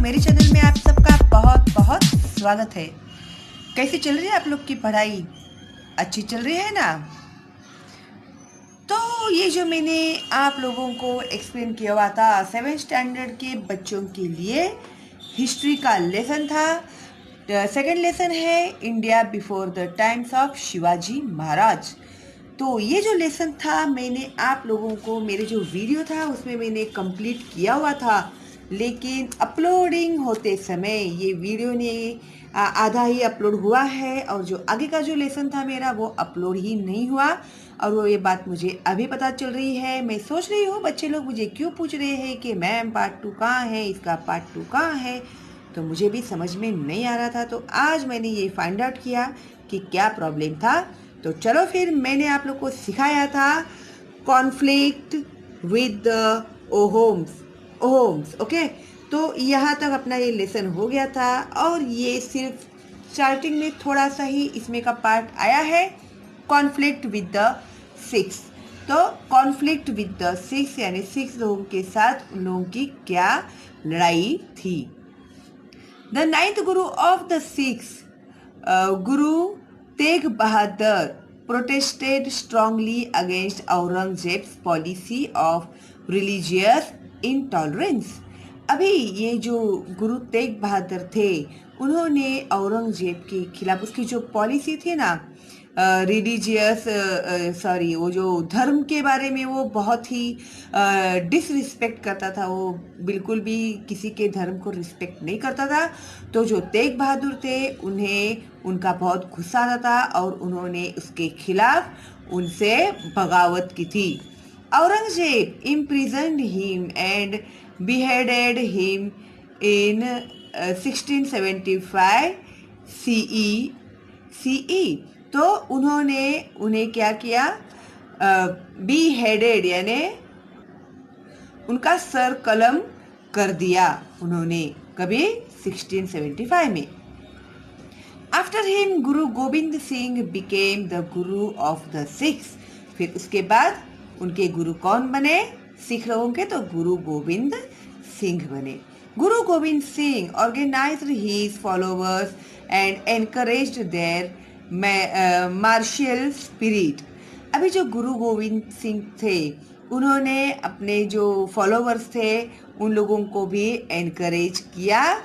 मेरे चैनल में आप सबका बहुत बहुत स्वागत है। कैसी चल रही है आप लोग की पढ़ाई? अच्छी चल रही है ना? तो ये जो मैंने आप लोगों को एक्सप्लेन किया हुआ था 7th स्टैंडर्ड के बच्चों के लिए हिस्ट्री का लेसन था। सेकंड लेसन है India before the times of Shivaji Maharaj. तो ये जो लेसन था मैंने आप लोगों को मेरे जो वीडियो था उसमें मैंने कंप्लीट किया हुआ था, लेकिन अपलोडिंग होते समय ये वीडियो ने आधा ही अपलोड हुआ है और जो आगे का जो लेसन था मेरा वो अपलोड ही नहीं हुआ। और वो ये बात मुझे अभी पता चल रही है। मैं सोच रही हूँ बच्चे लोग मुझे क्यों पूछ रहे हैं कि मैम पार्ट 2 कहाँ है, इसका पार्ट 2 कहाँ है, तो मुझे भी समझ में नहीं आ रहा था। तो आज मैंने ये फाइंड आउट किया कि क्या प्रॉब्लम था। तो चलो फिर मैंने आप लोग को सिखाया था conflict with the Ohm's. Okay, तो यहाँ तक अपना ये लेसन हो गया था और ये सिर्फ स्टार्टिंग में थोड़ा सा ही इसमें का पार्ट आया है कॉन्फ्लिक्ट विद द सिक्स। तो कॉन्फ्लिक्ट विद द सिक्स यानी 6 लोगों के साथ उन लोगों की क्या लड़ाई थी। The 9th Guru of the six, Guru Tegh Bahadur protested strongly against Aurangzeb's policy of religious intolerance। अभी ये जो गुरु तेग बहादुर थे उन्होंने औरंगजेब के खिलाफ उसकी जो पॉलिसी थी ना वो जो धर्म के बारे में वो बहुत ही डिसरिस्पेक्ट करता था। वो बिल्कुल भी किसी के धर्म को रिस्पेक्ट नहीं करता था। तो जो तेग बहादुर थे उन्हें उनका बहुत गुस्सा आता था और उन्होंने उसके खिलाफ उनसे बगावत की थी। Aurangzeb imprisoned him and beheaded him in 1675 CE। तो उन्होंने उन्हें क्या किया, बी हेडेड यानी उनका सर कलम कर दिया उन्होंने, कभी 1675 में। After him Guru Govind Singh became the Guru of the six. फिर उसके बाद उनके गुरु कौन बने सिख लोगों के? तो गुरु गोविंद सिंह बने। Guru Govind Singh organised his followers and encouraged their martial spirit. अभी जो गुरु गोविंद सिंह थे उन्होंने अपने जो फॉलोअर्स थे उन लोगों को भी एनकरेज किया।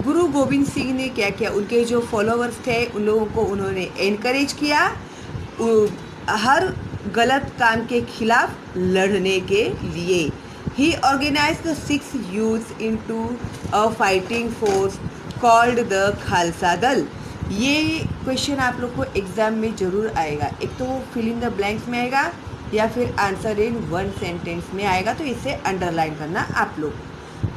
गुरु गोविंद सिंह ने क्या किया, उनके जो फॉलोअर्स थे उन लोगों को उन्होंने एनकरेज किया हर गलत काम के खिलाफ लड़ने के लिए। He organised the 6 youths into a fighting force called the Khalsa Dal. ये क्वेश्चन आप लोग को एग्जाम में जरूर आएगा। एक तो वो फिल इन द ब्लैंक्स में आएगा या फिर आंसर इन 1 सेंटेंस में आएगा, तो इसे अंडरलाइन करना आप लोग।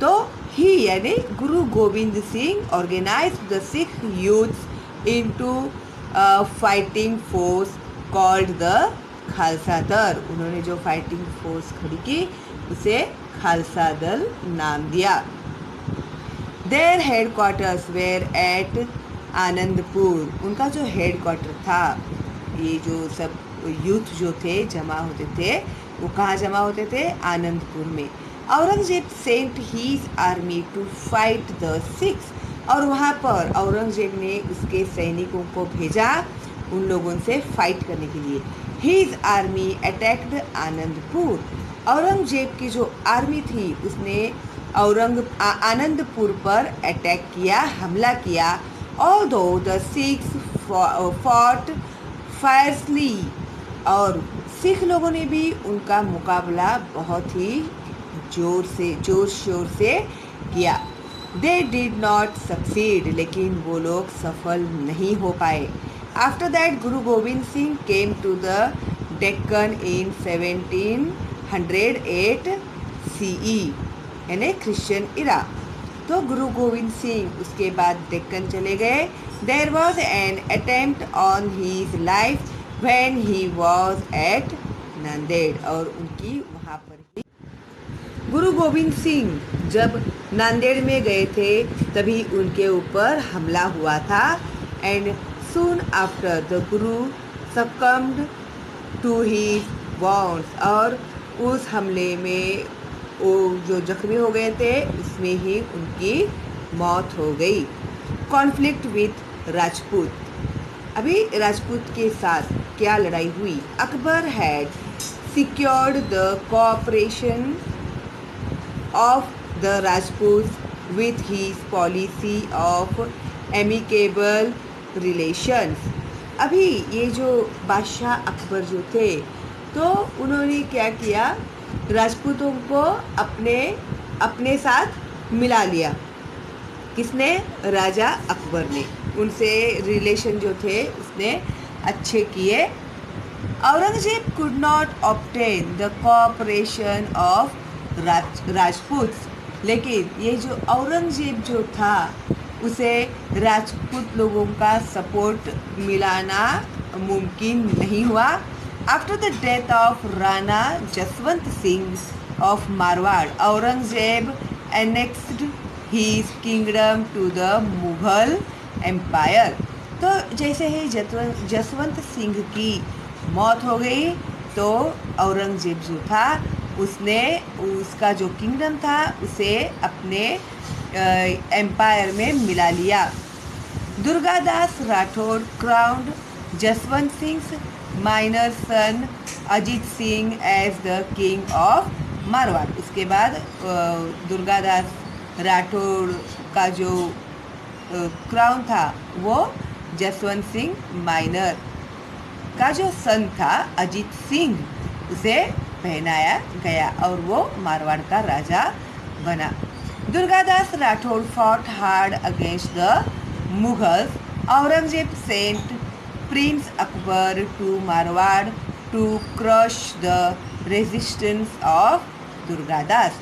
तो ही यानी Guru Govind Singh organised the 6 youths into fighting force called the Khalsa Dal. उन्होंने जो फाइटिंग फोर्स खड़ी की उसे खालसा दल नाम दिया। Their headquarters were at Anandpur. उनका जो हेड क्वार्टर था, ये जो सब यूथ जो थे जमा होते थे वो कहाँ जमा होते थे? आनंदपुर में। Aurangzeb sent his army to fight the Sikhs. और वहाँ पर औरंगजेब ने उसके सैनिकों को भेजा उन लोगों से फाइट करने के लिए। His army attacked Anandpur. Aurangzeb की जो आर्मी थी उसने आनंदपुर पर अटैक किया, हमला किया। Although the Sikhs fought fiercely. और सिख लोगों ने भी उनका मुकाबला बहुत ही जोर शोर से किया। दे डिड नॉट सक्सीड, लेकिन वो लोग सफल नहीं हो पाए। After that Guru Govind Singh came to the Deccan in 1708 CE यानी क्रिश्चियन इरा। तो गुरु गोविंद सिंह उसके बाद डेक्कन चले गए। There was an attempt on his life when he was at Nanded. और उनकी वहाँ पर ही गुरु गोविंद सिंह जब नांदेड़ में गए थे तभी उनके ऊपर हमला हुआ था। And soon after the Guru succumbed to his wounds। और उस हमले में वो जो जख्मी हो गए थे उसमें ही उनकी मौत हो गई। कॉन्फ्लिक्ट विथ राजपूत, अभी राजपूत के साथ क्या लड़ाई हुई? Akbar had secured the cooperation of the Rajput with his policy of amicable relations। अभी ये जो बादशाह अकबर जो थे तो उन्होंने क्या किया, राजपूतों को अपने साथ मिला लिया। किसने? राजा अकबर ने उनसे रिलेशन जो थे उसने अच्छे किए। Aurangzeb could not obtain the cooperation of Rajput, लेकिन ये जो औरंगजेब जो था उसे राजपूत लोगों का सपोर्ट मिलाना मुमकिन नहीं हुआ। After the death of Rana Jaswant Singh of Marwar, Aurangzeb annexed his kingdom to the Mughal empire. तो जैसे ही जसवंत सिंह की मौत हो गई तो औरंगजेब जो था उसने उसका जो किंगडम था उसे अपने एम्पायर में मिला लिया। Durgadas Rathore crowned Jaswant Singh minor son Ajit Singh as the king of Marwar. उसके बाद दुर्गादास राठौड़ का जो क्राउन था वो जसवंत सिंह माइनर का जो सन था अजीत सिंह उसे पहनाया गया और वो मारवाड़ का राजा बना। Durgadas Rathore fought hard against the Mughals. Aurangzeb sent prince Akbar to Marwar to crush the resistance of Durgadas.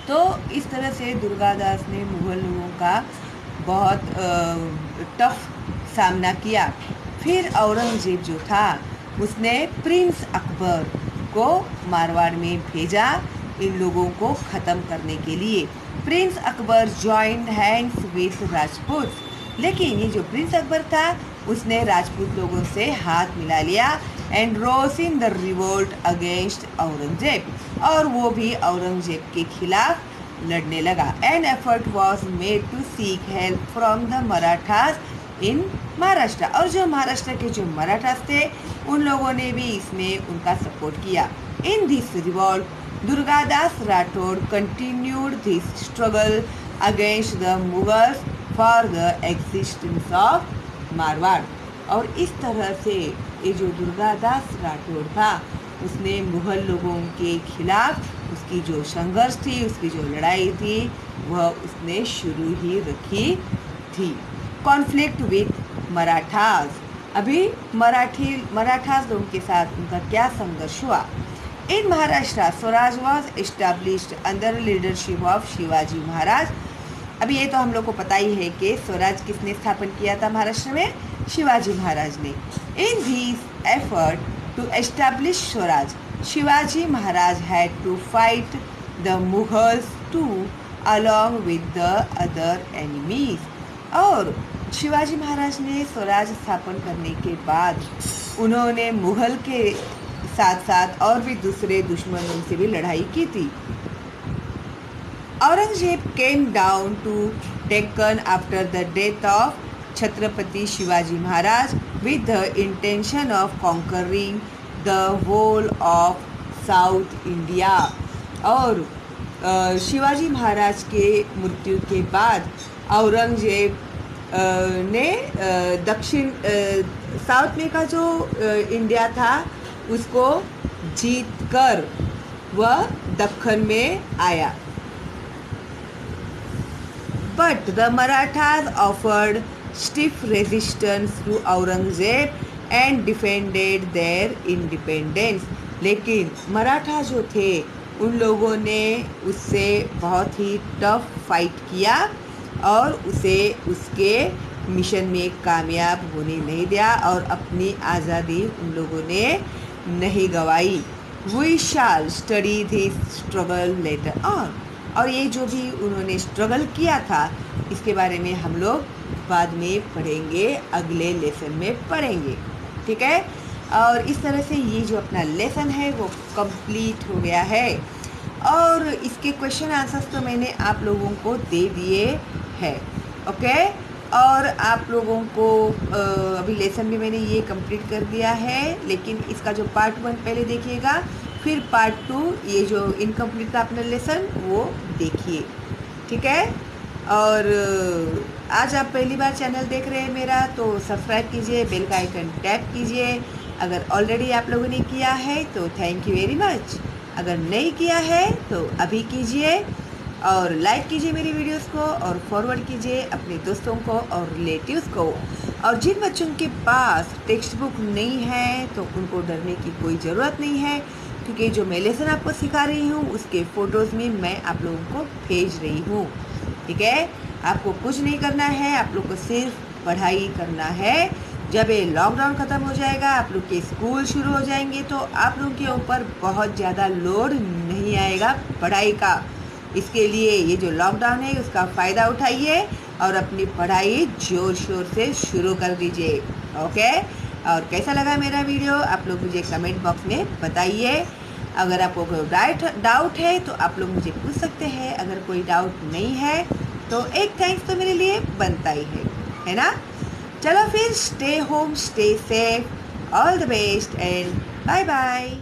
तो इस तरह से दुर्गादास ने मुगल लोगों का बहुत टफ सामना किया। फिर औरंगजेब जो था उसने प्रिंस अकबर को मारवाड़ में भेजा इन लोगों को ख़त्म करने के लिए। Prince Akbar joined hands with Rajput, लेकिन ये जो प्रिंस अकबर था उसने राजपूत लोगों से हाथ मिला लिया and rose in the revolt against Aurangzeb, और वो भी औरंगजेब के खिलाफ लड़ने लगा। An effort was made to seek help from the Marathas in Maharashtra, और जो महाराष्ट्र के जो मराठास थे उन लोगों ने भी इसमें उनका सपोर्ट किया। In this revolt Durgadas Rathore continued this struggle against the Mughals for the existence of Marwar. और इस तरह से ये जो दुर्गादास राठौड़ था उसने मुगल लोगों के खिलाफ उसकी जो संघर्ष थी, उसकी जो लड़ाई थी वह उसने शुरू ही रखी थी। कॉन्फ्लिक्ट विथ मराठास, अभी मराठास लोगों के साथ उनका क्या संघर्ष हुआ? In Maharashtra Swaraj was established under leadership of Shivaji Maharaj. अभी ये तो हम लोग को पता ही है कि स्वराज किसने स्थापन किया था महाराष्ट्र में? शिवाजी महाराज ने। In this effort to establish swaraj Shivaji Maharaj had to fight the Mughals to along with the other enemies. और शिवाजी महाराज ने स्वराज स्थापन करने के बाद उन्होंने मुगल के साथ साथ और भी दूसरे दुश्मनों से भी लड़ाई की थी। Aurangzeb came down to Deccan after the death of Chhatrapati Shivaji Maharaj with the intention of conquering the whole of South India। और शिवाजी महाराज के मृत्यु के बाद औरंगजेब ने दक्षिण साउथ में का जो इंडिया था उसको जीत कर वह दक्कन में आया। But the Marathas offered stiff resistance to Aurangzeb and defended their independence। लेकिन मराठा जो थे उन लोगों ने उससे बहुत ही टफ फाइट किया और उसे उसके मिशन में कामयाब होने नहीं दिया और अपनी आज़ादी उन लोगों ने नहीं गंवाई। We shall study this struggle later on। और ये जो भी उन्होंने स्ट्रगल किया था इसके बारे में हम लोग बाद में पढ़ेंगे, अगले लेसन में पढ़ेंगे, ठीक है। और इस तरह से ये जो अपना लेसन है वो कंप्लीट हो गया है। और इसके क्वेश्चन आंसर्स तो मैंने आप लोगों को दे दिए हैं। ओके, और आप लोगों को अभी लेसन भी मैंने ये कंप्लीट कर दिया है, लेकिन इसका जो पार्ट 1 पहले देखिएगा, फिर पार्ट 2 ये जो इनकम्प्लीट था अपना लेसन वो देखिए, ठीक है। और आज आप पहली बार चैनल देख रहे हैं मेरा तो सब्सक्राइब कीजिए, बेल का आइकन टैप कीजिए। अगर ऑलरेडी आप लोगों ने किया है तो थैंक यू वेरी मच, अगर नहीं किया है तो अभी कीजिए और लाइक कीजिए मेरी वीडियोस को और फॉरवर्ड कीजिए अपने दोस्तों को और रिलेटिव्स को। और जिन बच्चों के पास टेक्स्ट बुक नहीं है तो उनको डरने की कोई ज़रूरत नहीं है, क्योंकि जो मैं लेसन आपको सिखा रही हूँ उसके फ़ोटोज़ में मैं आप लोगों को भेज रही हूँ, ठीक है। आपको कुछ नहीं करना है, आप लोग को सिर्फ पढ़ाई करना है। जब ये लॉकडाउन ख़त्म हो जाएगा, आप लोग के स्कूल शुरू हो जाएंगे तो आप लोगों के ऊपर बहुत ज़्यादा लोड नहीं आएगा पढ़ाई का। इसके लिए ये जो लॉकडाउन है उसका फ़ायदा उठाइए और अपनी पढ़ाई ज़ोर शोर से शुरू कर दीजिए। ओके, और कैसा लगा मेरा वीडियो आप लोग मुझे कमेंट बॉक्स में बताइए। अगर आपको कोई डाउट है तो आप लोग मुझे पूछ सकते हैं, अगर कोई डाउट नहीं है तो एक थैंक्स तो मेरे लिए बनता ही है ना। चलो फिर, stay home, stay safe, all the best and bye bye.